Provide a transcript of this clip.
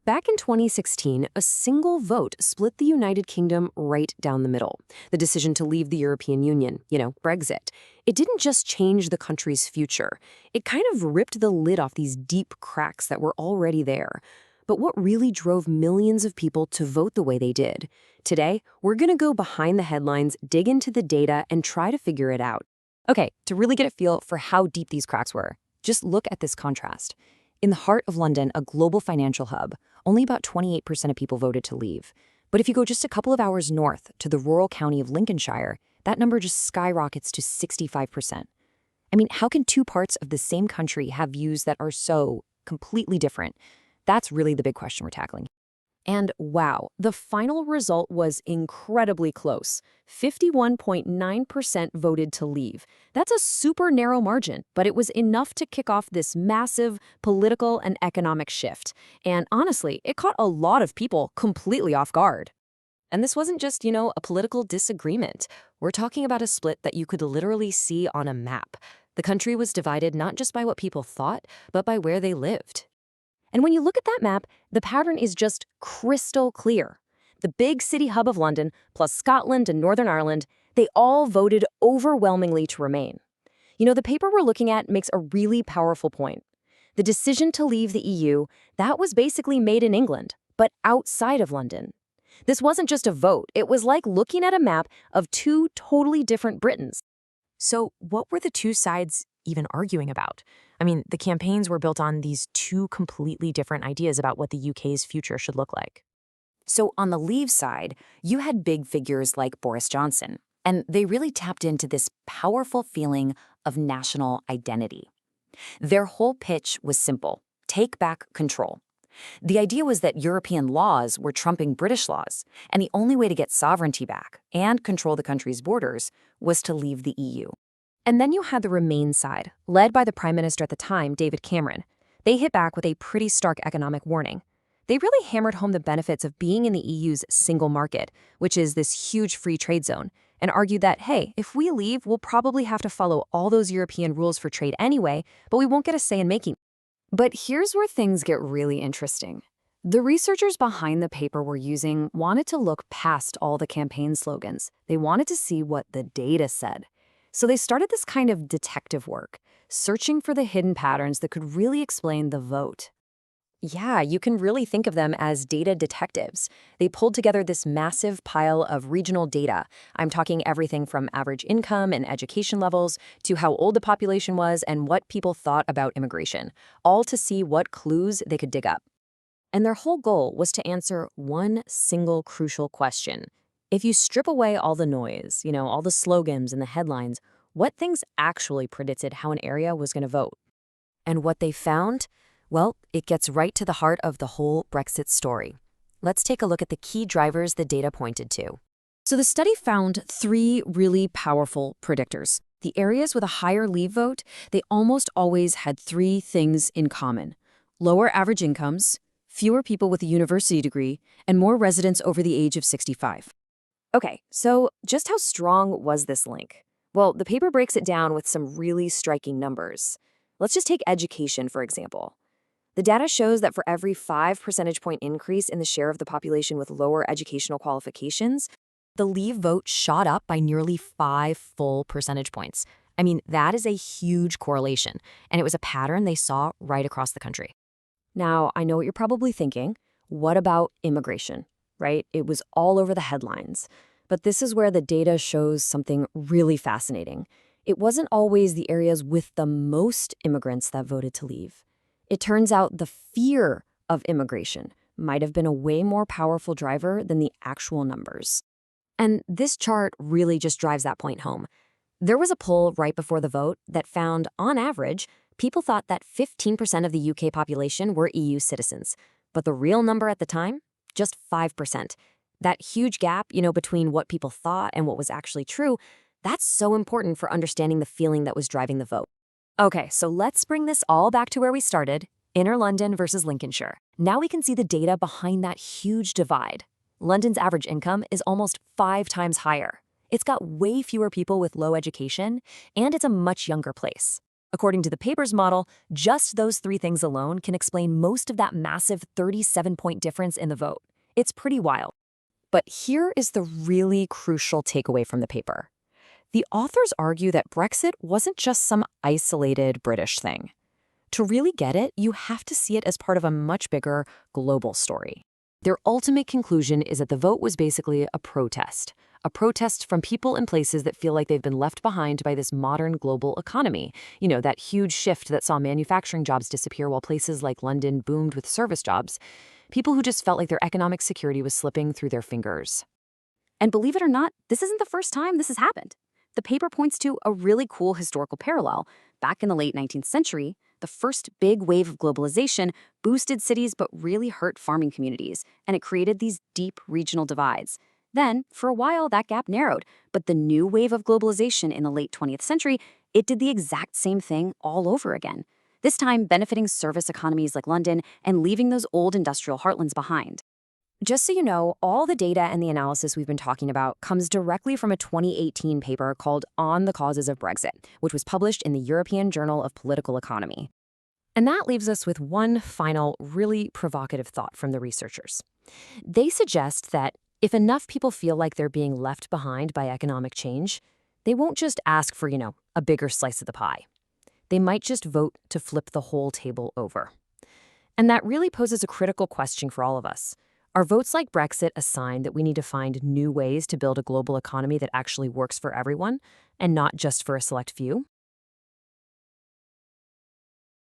Back in 2016, a single vote split the United Kingdom right down the middle. The decision to leave the European Union, Brexit. It didn't just change the country's future. It kind of ripped the lid off these deep cracks that were already there. But what really drove millions of people to vote the way they did? Today, we're going to go behind the headlines, dig into the data, and try to figure it out. Okay, to really get a feel for how deep these cracks were, just look at this contrast. In the heart of London, a global financial hub, only about 28% of people voted to leave. But if you go just a couple of hours north to the rural county of Lincolnshire, that number just skyrockets to 65%. I mean, how can two parts of the same country have views that are so completely different? That's really the big question we're tackling. And wow, the final result was incredibly close. 51.9% voted to leave. That's a super narrow margin, but it was enough to kick off this massive political and economic shift. And honestly, it caught a lot of people completely off guard. And this wasn't just, a political disagreement. We're talking about a split that you could literally see on a map. The country was divided not just by what people thought, but by where they lived. And when you look at that map, the pattern is just crystal clear. The big city hub of London, plus Scotland and Northern Ireland, they all voted overwhelmingly to remain. The paper we're looking at makes a really powerful point. The decision to leave the EU, that was basically made in England, but outside of London. This wasn't just a vote. It was like looking at a map of two totally different Britons. So what were the two sides even arguing about? I mean, the campaigns were built on these two completely different ideas about what the UK's future should look like. So on the leave side, you had big figures like Boris Johnson, and they really tapped into this powerful feeling of national identity. Their whole pitch was simple: take back control. The idea was that European laws were trumping British laws, and the only way to get sovereignty back and control the country's borders was to leave the EU. And then you had the Remain side, led by the Prime Minister at the time, David Cameron. They hit back with a pretty stark economic warning. They really hammered home the benefits of being in the EU's single market, which is this huge free trade zone, and argued that, hey, if we leave, we'll probably have to follow all those European rules for trade anyway, but we won't get a say in making. But here's where things get really interesting. The researchers behind the paper we're using wanted to look past all the campaign slogans. They wanted to see what the data said. So they started this kind of detective work, searching for the hidden patterns that could really explain the vote. Yeah, you can really think of them as data detectives. They pulled together this massive pile of regional data. I'm talking everything from average income and education levels to how old the population was and what people thought about immigration, all to see what clues they could dig up. And their whole goal was to answer one single crucial question. If you strip away all the noise, all the slogans and the headlines, what things actually predicted how an area was going to vote? And what they found? Well, it gets right to the heart of the whole Brexit story. Let's take a look at the key drivers the data pointed to. So the study found three really powerful predictors. The areas with a higher leave vote, they almost always had three things in common: lower average incomes, fewer people with a university degree, and more residents over the age of 65. Okay, so just how strong was this link? Well, the paper breaks it down with some really striking numbers. Let's just take education, for example. The data shows that for every 5 percentage point increase in the share of the population with lower educational qualifications, the leave vote shot up by nearly 5 full percentage points. I mean, that is a huge correlation, and it was a pattern they saw right across the country. Now, I know what you're probably thinking. What about immigration? Right? It was all over the headlines. But this is where the data shows something really fascinating. It wasn't always the areas with the most immigrants that voted to leave. It turns out the fear of immigration might have been a way more powerful driver than the actual numbers. And this chart really just drives that point home. There was a poll right before the vote that found, on average, people thought that 15% of the UK population were EU citizens. But the real number at the time? Just 5%. That huge gap, between what people thought and what was actually true, that's so important for understanding the feeling that was driving the vote. Okay, so let's bring this all back to where we started, Inner London versus Lincolnshire. Now we can see the data behind that huge divide. London's average income is almost 5 times higher. It's got way fewer people with low education, and it's a much younger place. According to the paper's model, just those three things alone can explain most of that massive 37-point difference in the vote. It's pretty wild. But here is the really crucial takeaway from the paper. The authors argue that Brexit wasn't just some isolated British thing. To really get it, you have to see it as part of a much bigger global story. Their ultimate conclusion is that the vote was basically a protest from people in places that feel like they've been left behind by this modern global economy. You know, that huge shift that saw manufacturing jobs disappear while places like London boomed with service jobs. People who just felt like their economic security was slipping through their fingers. And believe it or not, this isn't the first time this has happened. The paper points to a really cool historical parallel. Back in the late 19th century, the first big wave of globalization boosted cities but really hurt farming communities, and it created these deep regional divides. Then, for a while, that gap narrowed, but the new wave of globalization in the late 20th century, it did the exact same thing all over again. This time benefiting service economies like London and leaving those old industrial heartlands behind. Just so you know, all the data and the analysis we've been talking about comes directly from a 2018 paper called On the Causes of Brexit, which was published in the European Journal of Political Economy. And that leaves us with one final, really provocative thought from the researchers. They suggest that if enough people feel like they're being left behind by economic change, they won't just ask for, a bigger slice of the pie. They might just vote to flip the whole table over. And that really poses a critical question for all of us. Are votes like Brexit a sign that we need to find new ways to build a global economy that actually works for everyone and not just for a select few?